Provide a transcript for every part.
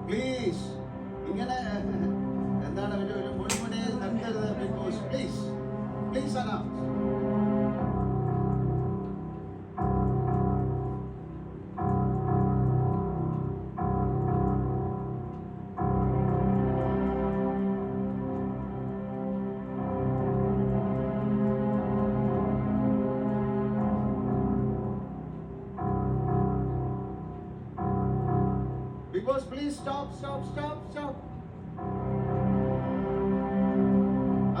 Please ഇങ്ങനെ എന്താണ് ഒരു മുൻമുനെ നിർത്തരുത്. Big Boss please please announce. Big Boss, please stop.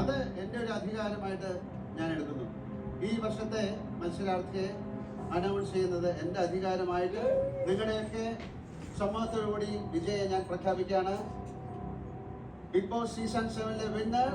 അത് എൻ്റെ ഒരു അധികാരമായിട്ട് ഞാൻ എടുക്കുന്നു. ഈ വർഷത്തെ മത്സരാർത്ഥിയെ അനൗൺസ് ചെയ്യുന്നത് എൻ്റെ അധികാരമായിട്ട് നിങ്ങളുടെയൊക്കെ സമ്മതത്തോടുകൂടി വിജയം ഞാൻ പ്രഖ്യാപിക്കുകയാണ്. Big boss season 7 winner